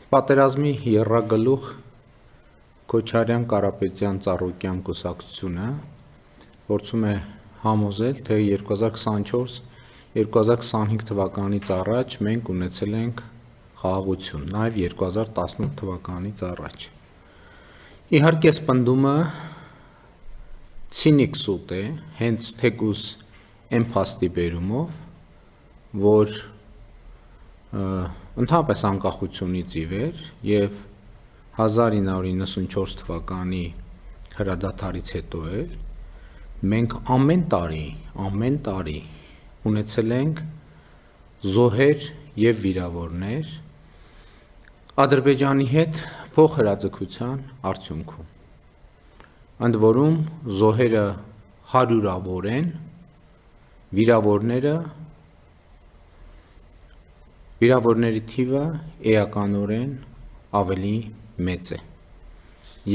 Պատերազմի եռագլուխ Քոչարյան Կարապետյան Ծառուկյան կուսակցությունը փորձում է համոզել, թե 2024-2025 թվականից առաջ մենք ունեցել ենք խաղաղություն, նաև 2018 թվականից առաջ։ Իհարկե սպնդումը ցինիկ սուտ է, հենց թեկուզ այն փաստի բերումով, որ ընդհանրապես անկախությունից ի վեր եւ 1994 թվականի հրադադարից հետո էլ մենք ամեն տարի ունեցել ենք զոհեր եւ վիրավորներ Ադրբեջանի հետ փոխհրաձգության արդյունքում։ Ընդ որում զոհերը հարյուրավոր են, վիրավորների թիվը էականորեն ավելի մեծ է։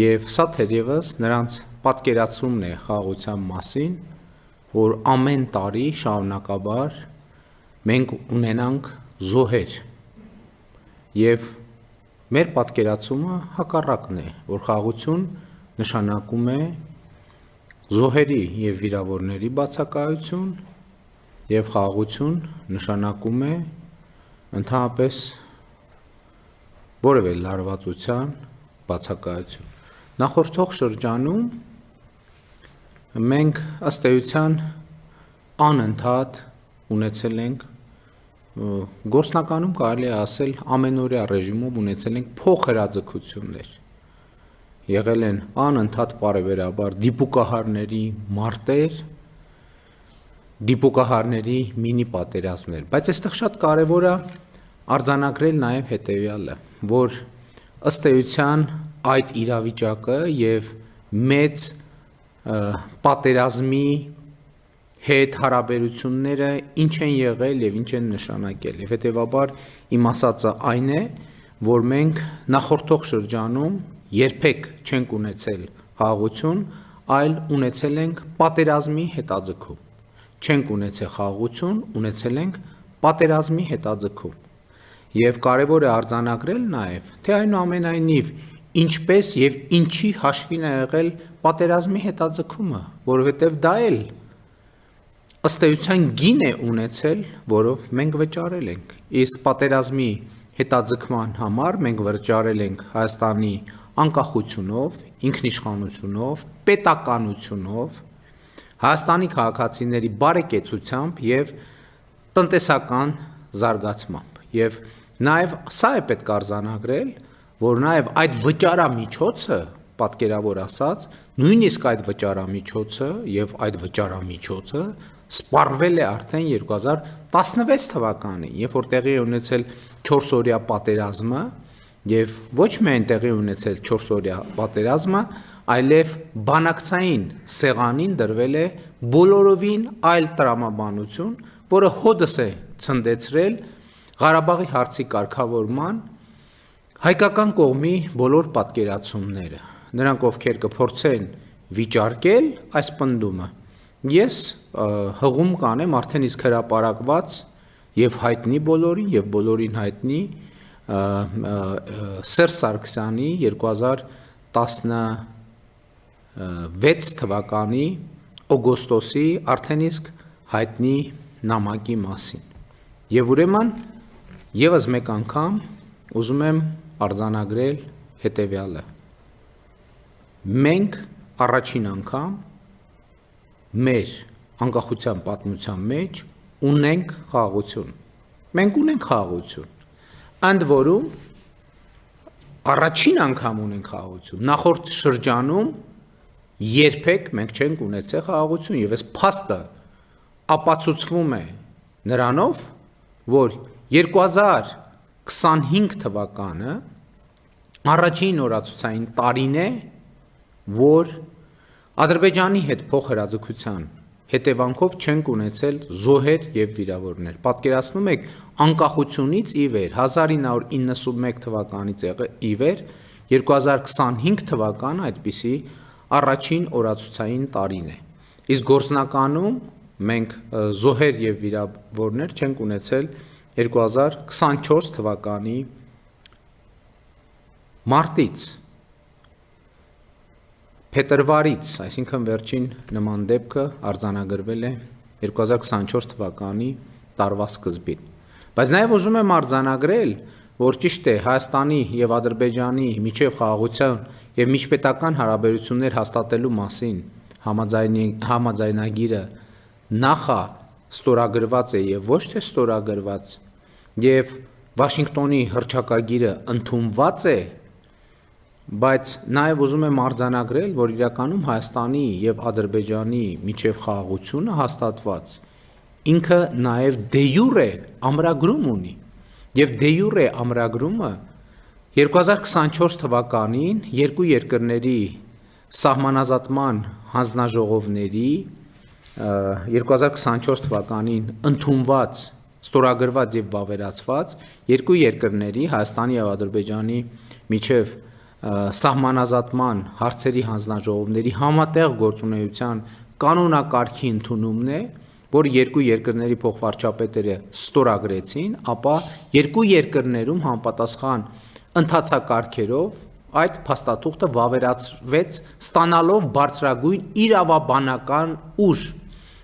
Եվ սա թերևս նրանց պատկերացումն է խաղաղության մասին, որ ամեն տարի շարունակաբար մենք ունենանք զոհեր։ Եվ մեր պատկերացումը հակառակն է, որ խաղաղություն նշանակում է զոհերի եւ վիրավորների բացակայություն եւ խաղաղություն նշանակում է ընդհանրապես որևէ լարվածության բացակայություն։ Նախորդող շրջանում մենք ըստ էության անընդհատ ունեցել ենք գործնականում կարելի է ասել ամենօրյա ռեժիմով ունեցել ենք փոխհրաձգություններ։ Եղել են անընդհատ բարեբերաբար դիպուկահարների մարտեր, դիպուկահարների մինի պատերազմներ, բայց այստեղ շատ կարևոր է արձանագրել նաև հետևյալը, որ ըստ էության այդ իրավիճակը եւ մեծ պատերազմի հետ հարաբերությունները ինչ են եղել եւ ինչ են նշանակել։ Եվ հետեւաբար իմ ասածը այն է, որ մենք նախորդող շրջանում երբեք չենք ունեցել խաղաղություն, այլ ունեցել ենք պատերազմի հետաձգում։ Չենք ունեցել խաղաղություն, ունեցել ենք պատերազմի հետաձգում։ Եվ կարևոր է արձանագրել նաև, թե այնուամենայնիվ ինչպես եւ ինչի հաշվին է եղել պատերազմի հետաձգումը, որովհետեւ դա էլ ըստ էության գին է ունեցել, որով մենք վճարել ենք։ Իսկ պատերազմի հետաձգման համար մենք վճարել ենք Հայաստանի անկախությունով, ինքնիշխանությունով, պետականությունով, Հայաստանի քաղաքացիների բարեկեցությամբ եւ տնտեսական զարգացմամբ։ Եվ նաեւ սա է պետք արձանագրել, որ նաեւ այդ վճարամիջոցը, պատկերավոր ասած, նույնիսկ այդ վճարամիջոցը եւ այդ վճարամիջոցը սպառվել է արդեն 2016 թվականին, երբ որ տեղի է ունեցել 4-օրյա պատերազմը եւ ոչ միայն տեղի ունեցել 4-օրյա պատերազմը, այլև բանակցային սեղանին դրվել է բոլորովին այլ տրամաբանություն, որը հոդս է ցնդեցրել Ղարաբաղի հարցի կարգավորման հայկական կողմի բոլոր պատկերացումները։ Նրանք ովքեր կփորձեն վիճարկել այս պնդումը, ես հղում կանեմ արդեն իսկ հրապարակված եւ հայտնի բոլորին եւ բոլորին հայտնի Սերժ Սարգսյանի 2016 թվականի օգոստոսի արդեն իսկ հայտնի նամակի մասին։ Եվ ուրեմն եւս մեկ անգամ ուզում եմ արձանագրել հետեւյալը։ Մենք առաջին անգամ մեր անկախության պատմության մեջ ունենք խաղաղություն։ Մենք ունենք խաղաղություն։ Ընդ որում առաջին անգամ ունենք խաղաղություն։ Նախորդ շրջանում երբեք մենք չենք ունեցել խաղաղություն եւ այս փաստը ապացուցվում է նրանով, որ 2025 թվականը առաջին օրացուցային տարին է, որ Ադրբեջանի հետ փոխհրաձգության հետևանքով չենք ունեցել զոհեր եւ վիրավորներ։ Պատկերացնում եք անկախությունից ի վեր 1991 թվականից ի վեր 2025 թվականը այդպիսի առաջին օրացուցային տարին է։ Իսկ գործնականում մենք զոհեր եւ վիրավորներ չենք ունեցել 2024 թվականի Մարտից, փետրվարից, այսինքն վերջին նման դեպքը արձանագրվել է 2024 թվականի տարվա սկզբին։ Բայց նաև ուզում եմ արձանագրել, որ ճիշտ է Հայաստանի և Ադրբեջանի միջև խաղաղության և միջպետական հարաբերություններ հաստատելու մասին համաձայնագիրը նախ ստորագրված է և ոչ թե ստորագրված, և Վաշինգտոնի հռչակագիրը ընդունված է, բայց նաև ուզում եմ արձանագրել, որ իրականում Հայաստանի և Ադրբեջանի միջև խաղաղությունը հաստատված, ինքը նաև դե յուրե ամրագրում ունի, և դե յուրե ամրագրումը 2024 թվականին երկու երկրների սահմանազատման հանձնաժողովների 2024 թվականին ընդունված, ստորագրված և վավերացված երկու երկրների Հայաստանի և Ադրբեջանի միջև սահմանազատման հարցերի հանձնաժողովների համատեղ գործունեության կանոնակարգի ընդունումն է, որ երկու երկրների փոխվարչապետերը ստորագրեցին, ապա երկու երկրներում համապատասխան ընթացակարգերով այդ փաստաթուղթը վավերացվեց, ստանալով բարձրագույն իրավաբանական ուժ։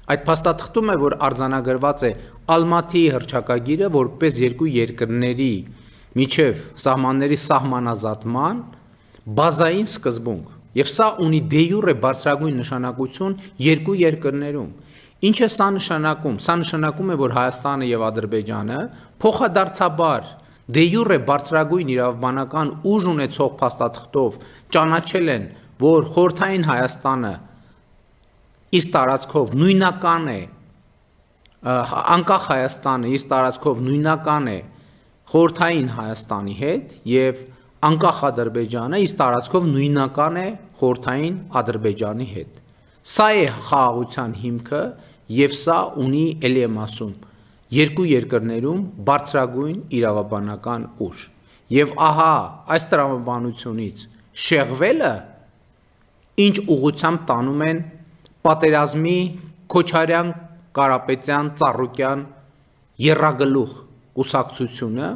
Այդ փաստաթղթում է, որ արձանագրված է Ալմատիի հռչակագիրը որպես երկու երկրների միջև սահմանների սահմանազատման բազային սկզբունք, և սա ունի դե յուրե բարձրագույն նշանակություն երկու երկրներում։ Ինչ է սա նշանակում։ Սա նշանակում է, որ Հայաստանը և Ադրբեջանը փոխադարձաբար դե յուրե բարձրագույն իրավաբանական ուժ ունեցող փաստաթղթով ճանաչել են, որ Խորհրդային Հայաստանը իր տարածքով նույնական է, անկախ Հայաստանը իր տարածքով նույնական է Խորհրդային Հայաստանի հետ, և անկախ Ադրբեջանը իր տարածքով նույնական է Խորհրդային Ադրբեջանի հետ։ Սա է խաղաղության հիմքը, և սա ունի, էլի եմ ասում, երկու երկրներում բարձրագույն իրավաբանական ուժ։ Եվ ահա այս տրամաբանությունից շեղվելը ինչ ուղղությամբ տանում են պատերազմի Քոչարյան, Կարապետյան, Ծառուկյան եռագլուխ կուսակցությունը,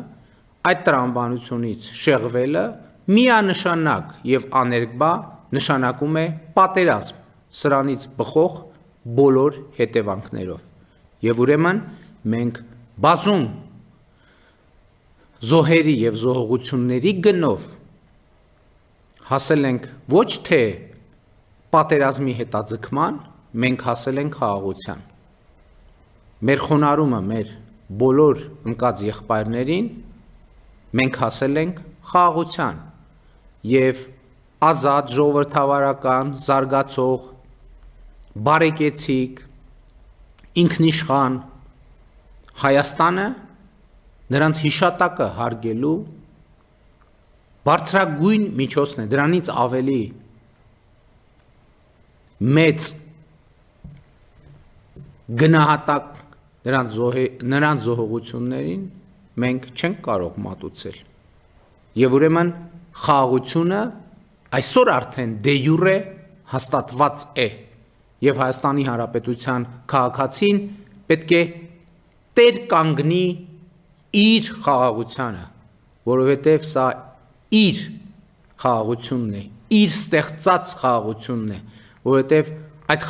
այդ տրամաբանությունից շեղվելը միանշանակ և աներկբա նշանակում է պատերազմ սրանից բխող բոլոր հետևանքներով։ Եվ ուրեմն մենք բազում զոհերի և զոհողությունների գնով հասել ենք ոչ թե պատերազմի հետաձգման, մենք հասել ենք խաղաղության։ Մեր խոնարհումը մեր բոլոր ընկած եղբայրներին մենք հասել ենք խաղաղության և ազատ, ժողովրդավարական, զարգացող, բարեկեցիկ, ինքնիշխան Հայաստանը նրանց հիշատակը հարգելու բարձրագույն միջոցն է, դրանից ավելի մեծ գնահատակ նրանց զոհողություններին մենք չենք կարող մատուցել։ Եվ ուրեմն խաղաղությունը այսօր արդեն դե յուրե հաստատված է, և Հայաստանի Հանրապետության քաղաքացին պետք է տեր կանգնի իր խաղաղությանը, որովհետև սա իր խաղաղությունն է, իր ստեղծած խաղաղությունն է, որովհետև այդ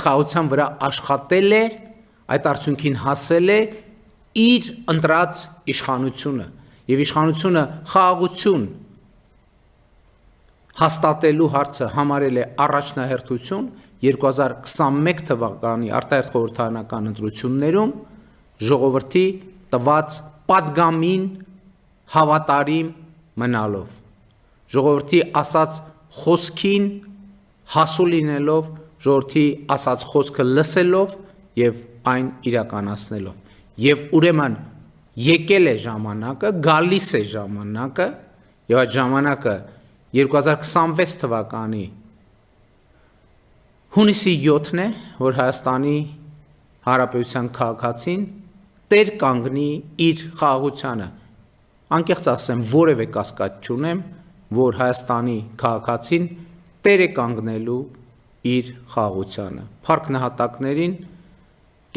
խաղաղության վրա աշխատել է, այդ արդյունքին հասել է իր ընտրած իշխանությունը, և իշխանությունը խաղաղություն հաստատելու հարցը համարել է առաջնահերթություն 2021 թվականի արտահերթ խորհրդարանական ընտրություններում ժողովրդի տված պատգամին հավատարիմ մնալով, ժողովրդի ասած խոսքին հասու լինելով, ժողովրդի ասած խոսքը լսելով և այն իրականացնելով։ Եվ ուրեմն եկել է ժամանակը, գալիս է ժամանակը, և այդ ժամանակը 2026 թվականի հունիսի 7-ն է, որ Հայաստանի Հանրապետության քաղաքացին տեր կանգնի իր խաղաղությանը։ Անկեղծ ասեմ, որևէ կասկած չունեմ, որ Հայաստանի քաղաքացին տեր է կանգնելու իր խաղաղությանը։ Փառք նահատակներին,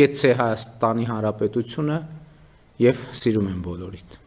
կեցցե Հայաստանի Հանրապետությունը, և սիրում եմ բոլորիդ։